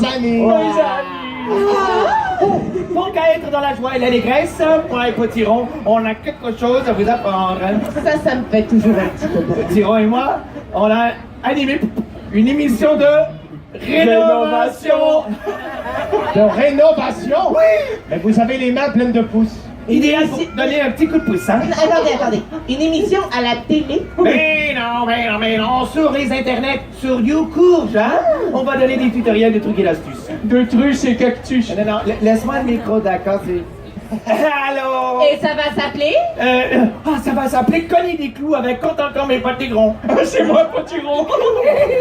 amis. Donc, à être dans la joie et l'allégresse, pour un potiron, on a quelque chose à vous apprendre. Ça me fait toujours un petit peu de... Potiron et moi, on a animé une émission de rénovation. De rénovation? Oui! Mais vous avez les mains pleines de pouces. Idéal pour donner un petit coup de pouce, hein? Attendez. Une émission à la télé? Mais non, sur les internets, sur YouCourge, hein? On va donner des tutoriels de trucs et d'astuces. De trucs et cactus. Non, laisse-moi le micro, d'accord, Allô? Et ça va s'appeler? Ça va s'appeler Cogner des clous avec Compte encore mes potigrons. C'est moi, Potiron.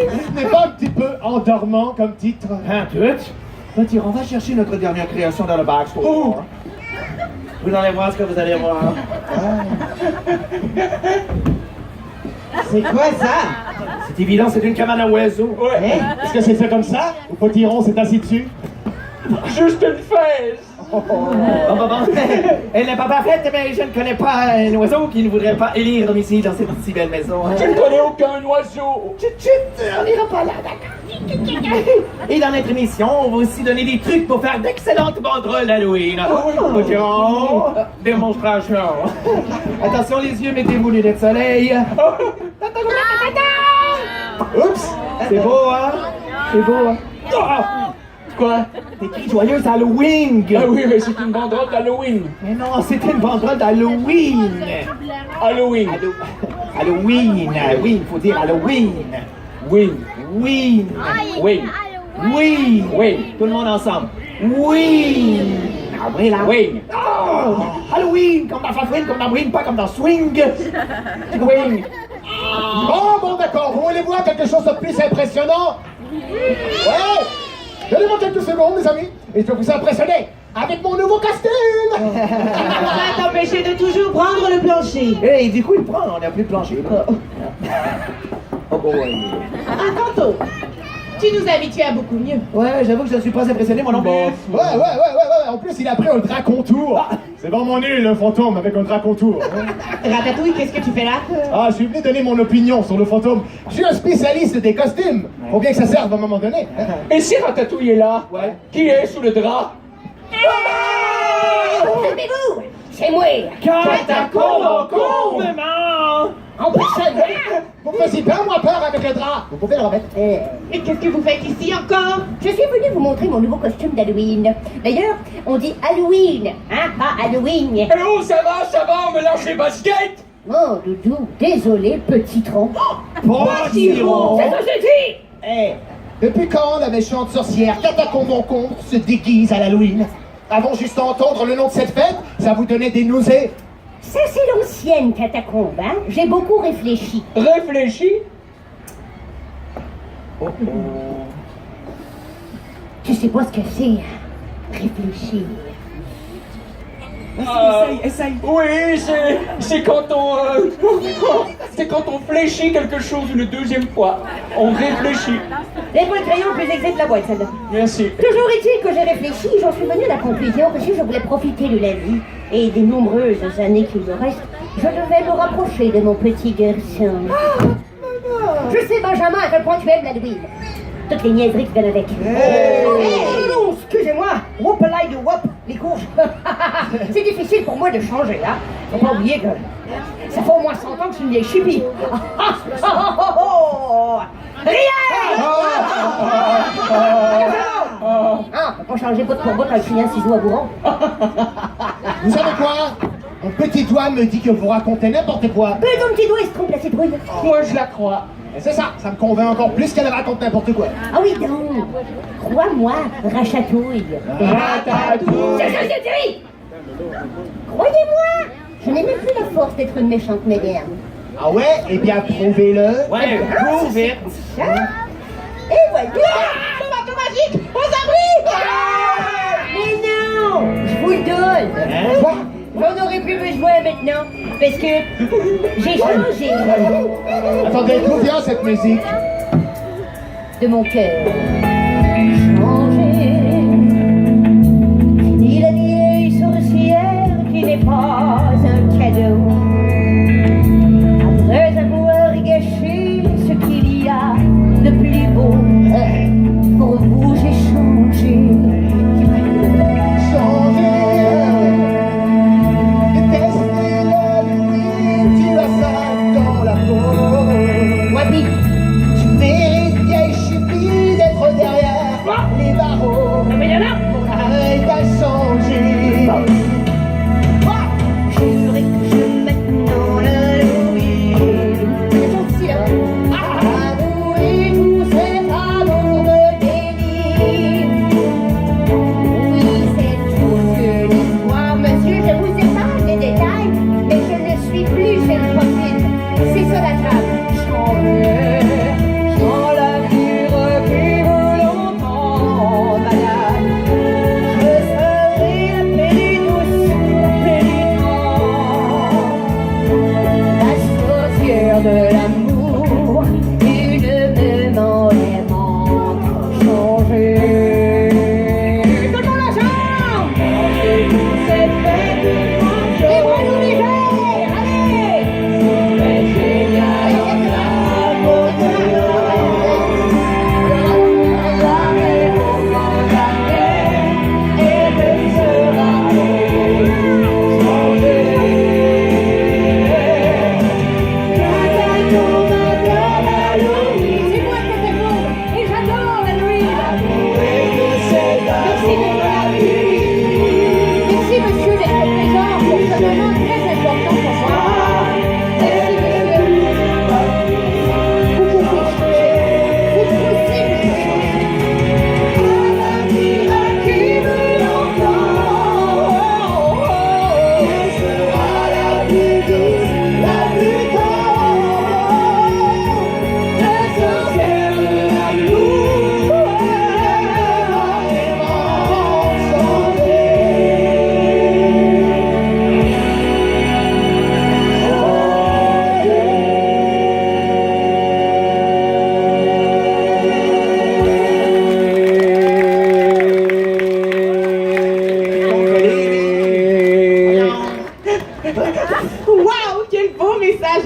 Ce n'est pas un petit peu endormant comme titre? Hein, tout? Potiron, on va chercher notre dernière création dans le backstore. Vous allez voir ce que vous allez voir. C'est quoi ça? C'est évident, c'est une cabane à oiseaux. Ouais. Est-ce que c'est fait comme ça? Ou Potiron s'est assis dessus? Juste une fesse. Bon. Elle n'est pas parfaite, mais je ne connais pas un oiseau qui ne voudrait pas élire domicile dans cette si belle maison. Je ne connais aucun oiseau. Chut, on n'ira pas là, d'accord. Et dans notre émission, on va aussi donner des trucs pour faire d'excellentes banderoles d'Halloween. Potiron, démonstration. Attention les yeux, mettez-vous lunettes de soleil. Oups! C'est beau, hein? C'est beau, hein? Quoi? T'écris joyeuse Halloween! Ah oui, mais c'est une banderole d'Halloween. Mais non, c'était une banderole d'Halloween! Halloween. Halloween! Oui, il faut dire Halloween! Win. Oui! Win. Oui! Oui. Tout le monde ensemble! Oui! Ah oui, là! Win. Oh! Halloween! Comme dans Fafouine, comme dans Wing, pas comme dans Swing! Swing! Bon, d'accord. Vous voulez voir quelque chose de plus impressionnant? Ouais! Donnez-moi quelques secondes, mes amis, et je vais vous impressionner avec mon nouveau costume! Ça va t'empêcher de toujours prendre le plancher. Hey, du coup, il prend, on n'a plus de plancher. Là. Oh boy! Canto, tu nous habitues à beaucoup mieux. Ouais, j'avoue que je ne suis pas impressionné, moi non plus. Ouais. En plus, il a pris un drap contour. C'est vraiment nul, le fantôme, avec un drap contour. Ratatouille, qu'est-ce que tu fais là? Ah, je suis venu donner mon opinion sur le fantôme. Je suis un spécialiste des costumes. Faut bien que ça serve à un moment donné. Et si Ratatouille est là? Ouais. Qui est sous le drap? Calmez-vous! C'est moi! Catacombe, maman! En personne! Vous me faisiez pas moins peur avec le drap. Vous pouvez le remettre. Et qu'est-ce que vous faites ici encore? Je suis venue vous montrer mon nouveau costume d'Halloween. D'ailleurs, on dit Halloween, hein, pas Halloween. Eh oh, ça va, on me lâche les baskets! Oh, Doudou, désolé, petit tronc. Potiron! C'est société! Eh, depuis quand la méchante sorcière Catacombe encombre se déguise à l'Halloween? Avant juste d'entendre le nom de cette fête, ça vous donnait des nausées? Ça, c'est l'ancienne catacombe, hein. J'ai beaucoup réfléchi. Réfléchis. Tu sais pas ce que c'est, réfléchir. Essaye. Oui, c'est quand on... c'est quand on fléchit quelque chose une deuxième fois. On réfléchit. Laisse-moi le crayon le plus exact de la boîte, celle-là. Merci. Toujours est-il que j'ai réfléchi, j'en suis venue à la conclusion que si je voulais profiter de la vie et des nombreuses années qu'il me reste, je devais me rapprocher de mon petit garçon. Je sais, Benjamin, à quel point tu aimes l'Halloween. Toutes les niaiseries qui viennent avec. Non, excusez-moi, whoop-a-lie de whoop, les courges. C'est difficile pour moi de changer, hein. Faut pas oublier que ça fait au moins 100 ans que je suis une vieille chipie. Rien! Ah, on peut pas changer bout pour bout avec un ciseau à bourron. Vous savez quoi? Mon petit doigt me dit que vous racontez n'importe quoi. Mais ton petit doigt, il se trompe la citrouille. Moi, je la crois. Et c'est ça, ça me convainc encore plus qu'elle raconte n'importe quoi. Ah oui, donc, crois-moi, rachatouille. Ratatouille. C'est ça, c'est Thierry! Croyez-moi, je n'ai même plus la force d'être une méchante moderne. Ah ouais? Eh bien, prouvez-le. Ouais, prove it. Ça, et voilà! Le bateau magique, aux abris! Mais non, je vous le donne. Quoi? J'en aurais plus besoin maintenant, parce que j'ai changé Attendez, d'où vient cette musique? de mon cœur. Changé, fini la vieille sorcière qui n'est pas un cadeau. Après avoir gâché ce qu'il y a de plus beau, pour vous j'ai changé.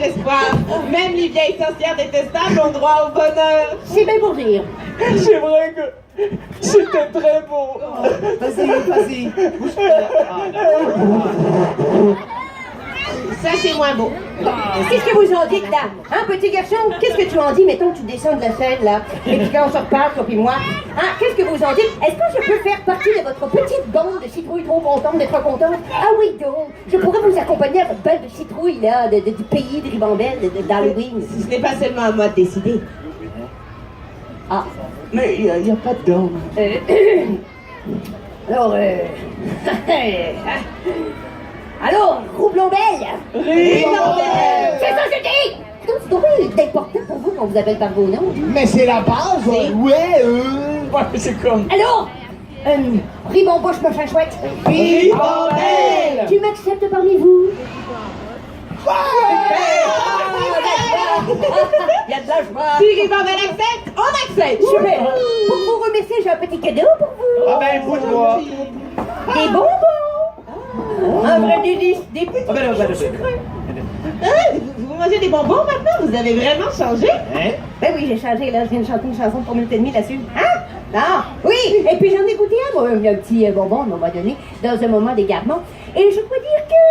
espoir. Même les vieilles sorcières détestables ont droit au bonheur. C'est bien pour dire. C'est vrai que c'était très beau. Vas-y. Ça, c'est moins beau. Qu'est-ce que vous en dites là? Hein, petit garçon? Qu'est-ce que tu en dis? Mettons que tu descends de la scène là. Et puis quand on se reparle, toi puis moi. Hein, qu'est-ce que vous en dites? Est-ce que je peux faire partie de votre petite bande de citrouilles trop contentes d'être contentes? Ah oui donc! Je pourrais vous accompagner à votre balle de citrouilles là, du pays de Ribambelle, d'Halloween. Si ce n'est pas seulement à moi de décider. Ah. Mais il n'y a pas de dents. Alors, alors, Roublon-Belle! Ribambelle! C'est ça, je dis! C'est drôle d'important pour vous qu'on vous appelle par vos noms. Mais c'est la base. C'est- Ouais, Ouais, c'est comme... Alors, Ribambouche, machin chouette. Ribambelle! Tu m'acceptes parmi vous? Il y a de la joie. Si Ribambelle accepte, on accepte! Super. Pour vous remercier, j'ai un petit cadeau pour vous. Ah ben, bouge-moi. Des bonbons. Un vrai délice, des petits Ah ben, Vous mangez des bonbons maintenant? Vous avez vraiment changé? Ben oui, j'ai changé, là, je viens de chanter une chanson pour minutes et demie là-dessus. Hein? Ah, oui, et puis j'en ai goûté un, moi, un petit bonbon à un moment donné, dans un moment d'égarement. Et je peux dire que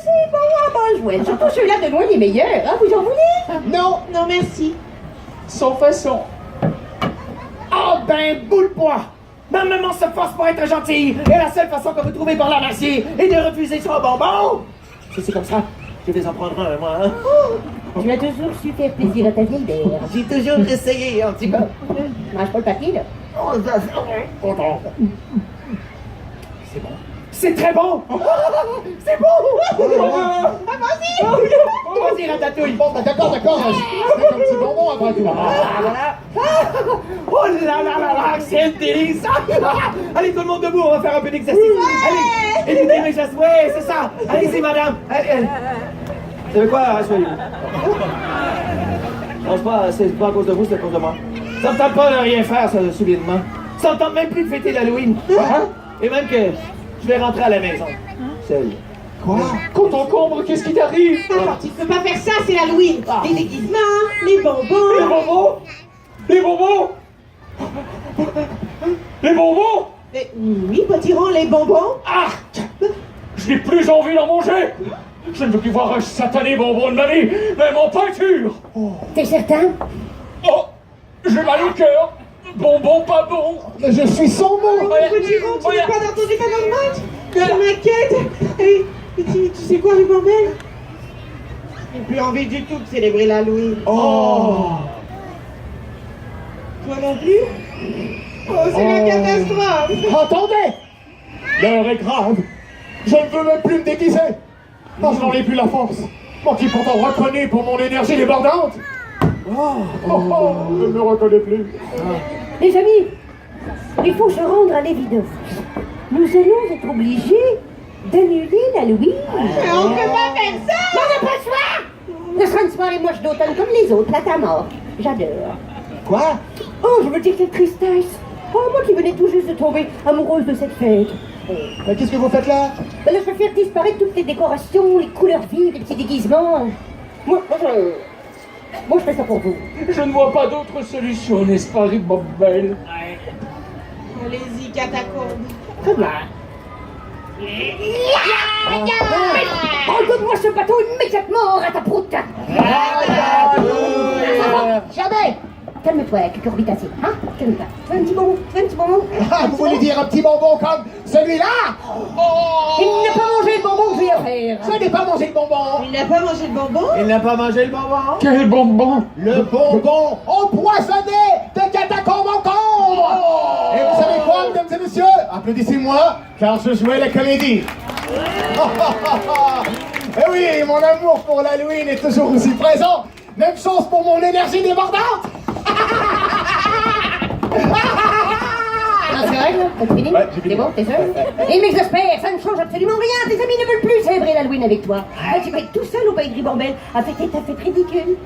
c'est bon à bonne jouette. Surtout ceux-là de loin les meilleurs, hein, vous en voulez? non. Non, merci. Sans façon. Ah ben, boule de poids. Ma maman se force pour être gentille. Et la seule façon que vous trouvez pour la remercier est de refuser son bonbon. Si c'est comme ça, je vais en prendre un, moi. Hein? Tu as toujours su faire plaisir à ta vieille mère. J'ai toujours essayé, en tout cas. Mange pas le papier, là. C'est bon. C'est très bon. C'est bon. Vas-y, Ratatouille. Bon, bah, d'accord. C'est un petit bonbon après tout. Voilà. Oh là là là là, c'est un délice. Allez, tout le monde debout, on va faire un peu d'exercice. Allez, évitez mes gestes. Ouais, c'est ça. Allez-y, madame. Allez. Vous savez quoi, asseyez-vous. Non, c'est pas à cause de vous, c'est à cause de moi. Ça me tente pas de rien faire, ça, subitement. Ça me tente même plus de fêter l'Halloween. Et même que je vais rentrer à la maison. Seul. Quoi? Quand on combre, qu'est-ce qui t'arrive? Tu peux pas faire ça, c'est l'Halloween. Les déguisements, les Les bonbons. bonbons? Les bonbons? Les bonbons? Mais, oui, potiron, les bonbons. Ah! Je n'ai plus envie d'en manger! Je ne veux plus voir un satané bonbon de ma vie, même en peinture! T'es certain? Oh! J'ai mal au cœur! Bonbon pas bon! Mais je suis sans mots. Potiron, tu n'es pas dans ton état normal? Je m'inquiète. Et tu sais quoi, Ribambelle? J'ai plus envie du tout de célébrer l'Halloween. Oh. Toi non plus? Oh, c'est la catastrophe. Attendez. L'heure est grave. Je ne veux même plus me déguiser. Non, je n'en ai plus la force. Moi qui pourtant reconnu pour mon énergie débordante. Je ne me reconnais plus. Les amis, il faut se rendre à l'évidence. Nous allons être obligés d'annuler l'Halloween. Mais on peut pas faire ça! On n'a pas le choix! Ce sera une soirée moche d'automne comme les autres, là ta mort. J'adore. Quoi? Oh, je veux dire quelle tristesse. Oh, moi qui venais tout juste de tomber amoureuse de cette fête. Mais qu'est-ce que vous faites là? Ben là, je vais faire disparaître toutes les décorations, les couleurs vives, les petits déguisements. Moi, je fais ça pour vous. Je ne vois pas d'autre solution, n'est-ce pas, Ribambelle? Allez-y, catacombe. Très bien. Donne-moi ce bateau immédiatement, rataproute. Jamais. Calme-toi, cucurbitacée, hein? Calme-toi. Tu veux un petit bonbon? Tu veux un petit bonbon? Ah, vous voulez dire un petit bonbon comme celui-là? Il n'a pas mangé le bonbon que je lui ai offert. Je n'ai pas mangé le bonbon. Il n'a pas mangé le bonbon? Il n'a pas mangé le bonbon. Quel bonbon! Le bonbon empoisonné de catacombes en combre. Et vous savez quoi, mesdames et messieurs? Applaudissez-moi, car je jouais la comédie. Eh oui, mon amour pour l'Halloween est toujours aussi présent. Même chose pour mon énergie débordante. Ah, c'est vrai, là? T'as fini? Ouais, j'ai fini. C'est bon, t'es sûr? Et mais j'espère, ça ne change absolument rien. Tes amis ne veulent plus célébrer l'Halloween avec toi. Ah, tu vas être tout seul au pays de Ribambelle à fêter ta fête ridicule.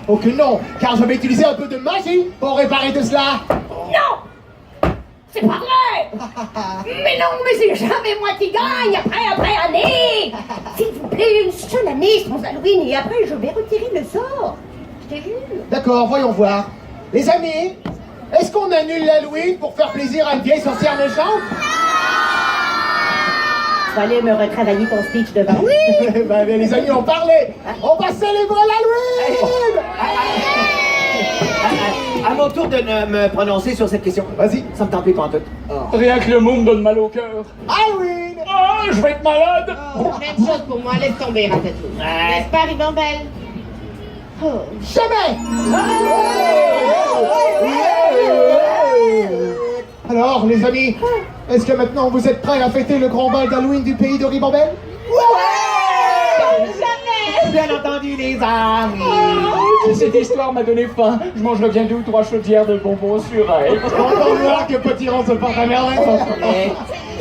Oh que non, car je vais utiliser un peu de magie pour réparer tout cela. Non! C'est pas vrai! Mais non, mais c'est jamais moi qui gagne après année! S'il vous accomplir une seule année sans Halloween et après je vais retirer le sort. Je te jure. D'accord, voyons voir. Les amis, est-ce qu'on annule l'Halloween pour faire plaisir à une vieille sorcière méchante? Tu vas aller me retravailler ton speech devant. Oui. Ben, les amis ont parlé. On va célébrer l'Halloween. À mon tour de me prononcer sur cette question. Vas-y. Ça me tente plus pantoute. Rien que le mot me donne mal au cœur. Halloween. Ah, je vais être malade. Même chose pour moi, laisse tomber, Ratatouille. N'est-ce pas, Ribambelle? Jamais. Alors, les amis, est-ce que maintenant vous êtes prêts à fêter le grand bal d'Halloween du pays de Ribambelle? Bien entendu, les amis. Cette histoire m'a donné faim. Je mangerai bien 2 ou 3 chaudières de bonbons sur elle. Content de voir que Petit Rond se porte à merveille.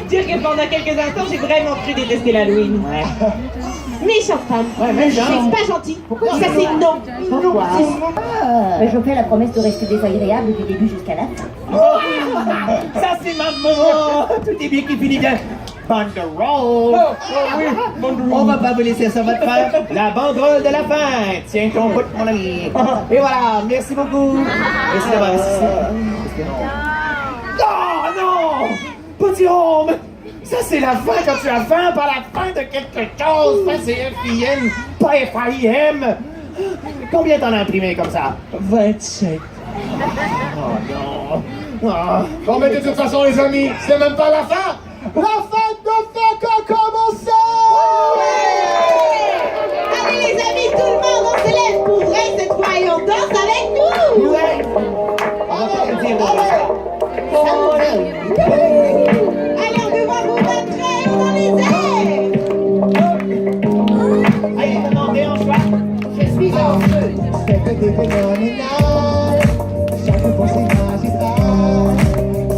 Dire que pendant quelques instants, j'ai vraiment cru détester l'Halloween. Méchante femme. C'est pas gentil. Ça, c'est non. Pourquoi? Mais je fais la promesse de rester désagréable du début jusqu'à la fin. Ça, c'est ma maman. Tout est bien qui finit bien. Banderole. Oui, On va pas vous laisser ça, votre frère. La banderole de la fin. Tiens ton bout, mon ami. Et voilà, merci beaucoup. Merci d'avoir assisté. Oh non! Petit homme! Ça, c'est la fin quand tu as faim, pas la fin de quelque chose. Ça, c'est F-I-M, pas F-I-M. Combien t'en as imprimé comme ça? 27. Oh non. Oh. Bon, mais de toute façon, les amis, c'est même pas la fin. La fête de fête a commencé. Allez, les amis, tout le monde, on se lève pour vrai cette fois et on danse avec nous. Ouais. On va pas le dire de Allez, on devant vous montrer, on dans les airs. Allez, demandez en choix. Je suis en feu. Fête des phénoménales, chaque fois c'est magistral,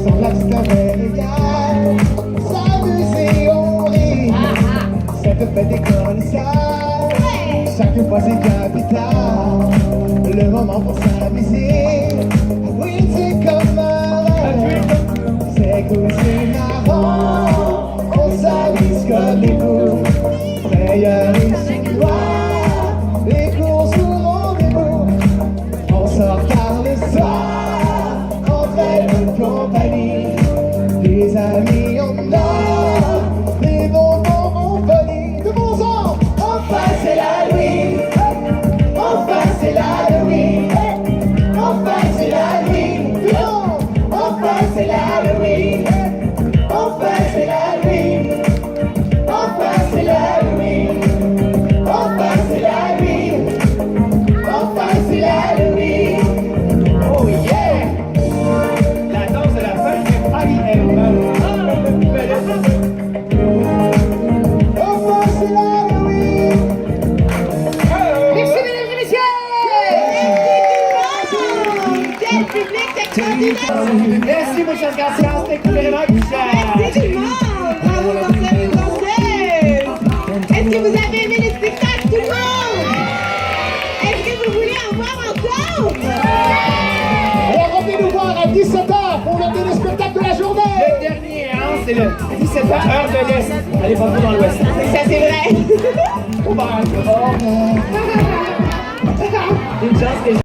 sans l'axe égal, s'amuser on rit, cette fête est colossale, chaque fois c'est capital, le moment pour s'amuser, oui c'est comme un rêve, c'est cool, c'est marrant, on s'amuse comme des fous, frayeur et chinois, les courses au rendez-vous, on sort tard le soir, en très bonne compagnie, des amis on a, des bonbons en folie, de bons ans, enfin c'est l'Halloween, enfin c'est l'Halloween, enfin c'est l'Halloween, enfin c'est l'Halloween, enfin c'est l'Halloween, enfin c'est l'Halloween, enfin c'est l'Halloween, enfin c'est l'Halloween. Oh yeah! La danse de la fin, c'est F-I-M. Enfin c'est l'Halloween. Merci, mesdames et messieurs. Quel public extraordinaire. Merci, mon cher Garcia. C'était vraiment Merci tout le monde. Bravo, danseurs et danseuses. Est-ce que vous avez aimé le spectacle, tout le monde? Est-ce que vous voulez en voir encore? Alors revenez nous voir à 17h pour le dernier spectacle de la journée. Le dernier, hein, c'est le 17h, heure de l'Est. Allez, pas trop dans l'Ouest. Ça, c'est vrai. Au bar. Une chance que